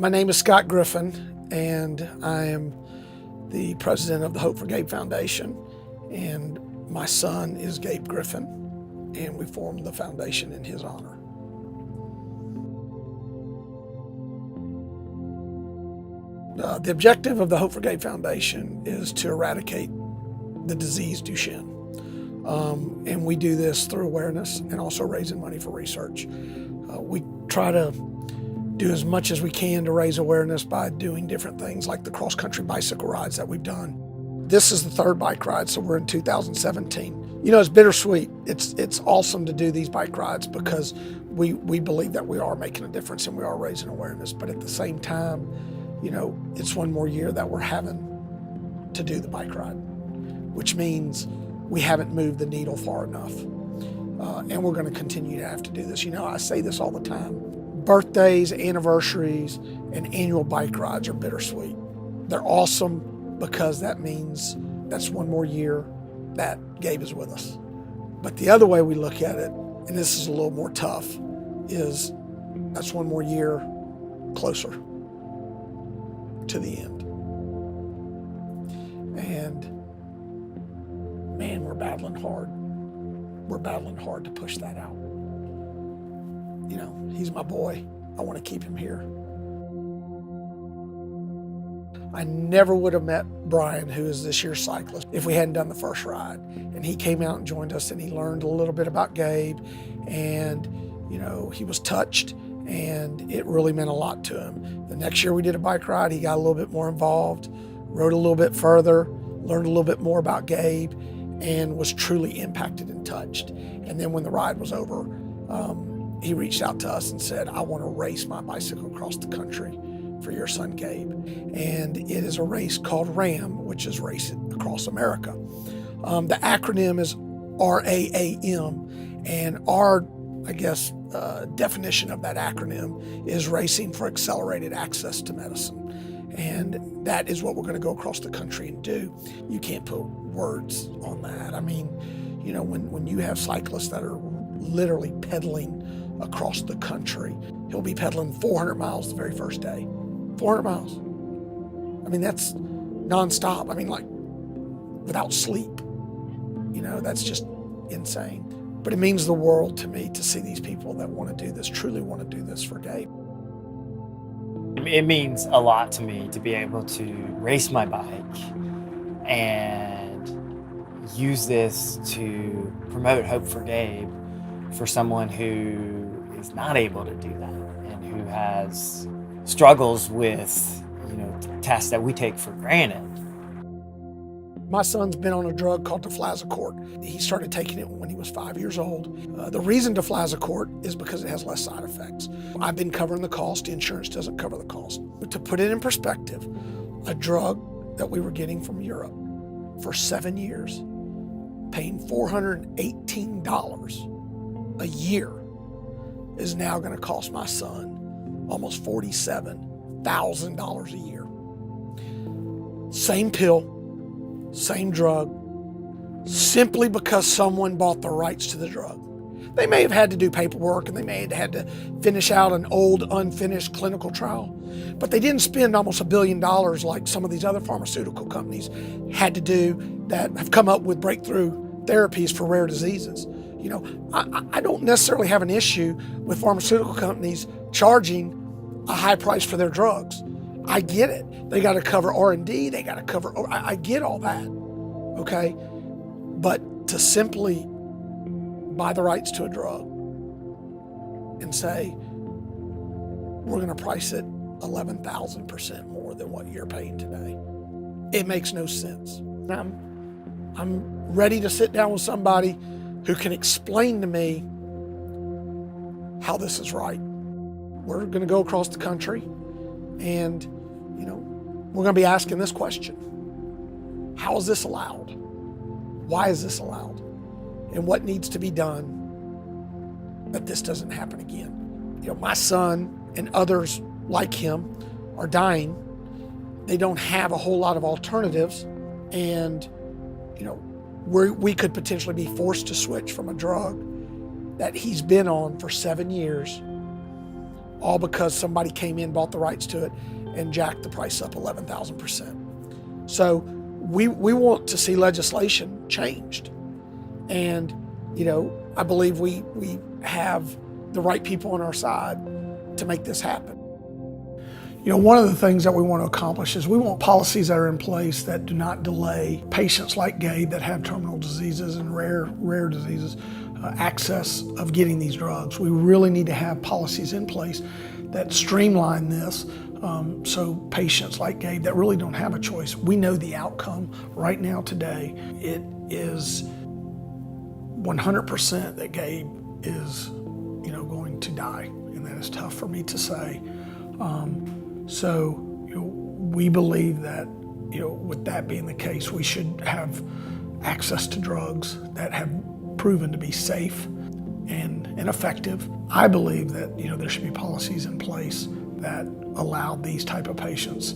My name is Scott Griffin, and I am the president of the Ride4Gabe Foundation, and my son is Gabe Griffin, and we formed the foundation in his honor. The objective of the Ride4Gabe Foundation is to eradicate the disease Duchenne. And we do this through awareness and also raising money for research. We try to do as much as we can to raise awareness by doing different things like the cross-country bicycle rides that we've done. This is the third bike ride, so we're in 2017. You know, it's bittersweet. It's awesome to do these bike rides because we believe that we are making a difference and we are raising awareness. But at the same time, you know, it's one more year that we're having to do the bike ride, which means we haven't moved the needle far enough. And we're going to continue to have to do this. You know, I say this all the time. Birthdays, anniversaries, and annual bike rides are bittersweet. They're awesome because that means that's one more year that Gabe is with us. But the other way we look at it, and this is a little more tough, is that's one more year closer to the end. And man, we're battling hard. We're battling hard to push that out. You know, he's my boy. I want to keep him here. I never would have met Brian, who is this year's cyclist, if we hadn't done the first ride. And he came out and joined us, and he learned a little bit about Gabe, and you know, he was touched, and it really meant a lot to him. The next year we did a bike ride, he got a little bit more involved, rode a little bit further, learned a little bit more about Gabe, and was truly impacted and touched. And then when the ride was over, he reached out to us and said, I want to race my bicycle across the country for your son Gabe. And it is a race called RAM, which is Race Across America. The acronym is RAAM, and our, I guess, definition of that acronym is Racing for Accelerated Access to Medicine. And that is what we're going to go across the country and do. You can't put words on that. I mean, you know, when you have cyclists that are literally pedaling across the country, he'll be pedaling 400 miles the very first day. 400 miles. I mean, that's nonstop. I mean, like without sleep. You know, that's just insane. But it means the world to me to see these people that want to do this, truly want to do this for Gabe. It means a lot to me to be able to race my bike and use this to promote hope for Gabe for someone who is not able to do that and who has struggles with, you know, tasks that we take for granted. My son's been on a drug called deflazacort. He started taking it when he was 5 years old. The reason deflazacort is because it has less side effects. I've been covering the cost. The insurance doesn't cover the cost. But to put it in perspective, a drug that we were getting from Europe for 7 years, paying $418 a year, is now going to cost my son almost $47,000 a year. Same pill, same drug, simply because someone bought the rights to the drug. They may have had to do paperwork and they may have had to finish out an old, unfinished clinical trial, but they didn't spend almost $1 billion like some of these other pharmaceutical companies had to do that have come up with breakthrough therapies for rare diseases. You know, I don't necessarily have an issue with pharmaceutical companies charging a high price for their drugs. I get it. They got to cover R&D. They got to cover, I get all that, okay? But to simply buy the rights to a drug and say, we're going to price it 11,000% more than what you're paying today, it makes no sense. I'm ready to sit down with somebody who can explain to me how this is right. We're going to go across the country and, you know, we're going to be asking this question. How is this allowed? Why is this allowed? And what needs to be done that this doesn't happen again? You know, my son and others like him are dying. They don't have a whole lot of alternatives. And, you know, we could potentially be forced to switch from a drug that he's been on for 7 years all because somebody came in, bought the rights to it, and jacked the price up 11,000%. So we want to see legislation changed. And, I believe we have the right people on our side to make this happen. One of the things that we want to accomplish is we want policies that are in place that do not delay patients like Gabe that have terminal diseases and rare diseases access of getting these drugs. We really need to have policies in place that streamline this so patients like Gabe that really don't have a choice. We know the outcome right now today. It is 100% that Gabe is going to die, and that is tough for me to say. We believe that, with that being the case, we should have access to drugs that have proven to be safe and effective. I believe that, there should be policies in place that allow these type of patients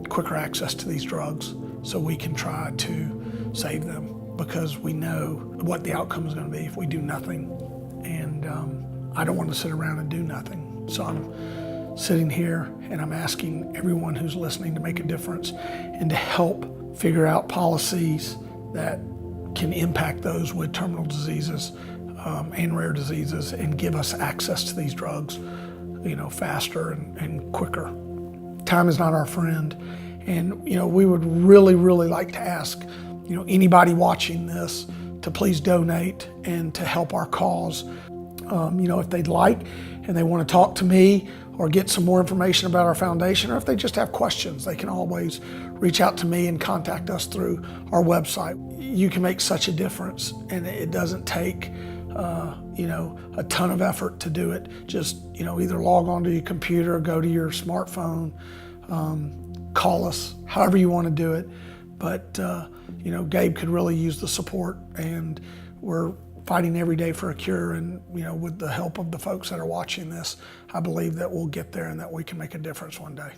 quicker access to these drugs so we can try to save them, because we know what the outcome is going to be if we do nothing. And I don't want to sit around and do nothing. So I'm sitting here and I'm asking everyone who's listening to make a difference and to help figure out policies that can impact those with terminal diseases and rare diseases and give us access to these drugs, faster and quicker. Time is not our friend. And, we would really, really like to ask, anybody watching this to please donate and to help our cause. If they'd like and they want to talk to me or get some more information about our foundation, or if they just have questions, they can always reach out to me and contact us through our website. You can make such a difference, and it doesn't take a ton of effort to do it. Just either log onto your computer, go to your smartphone, call us, however you want to do it. But Gabe could really use the support, and we're fighting every day for a cure. And with the help of the folks that are watching this, I believe that we'll get there and that we can make a difference one day.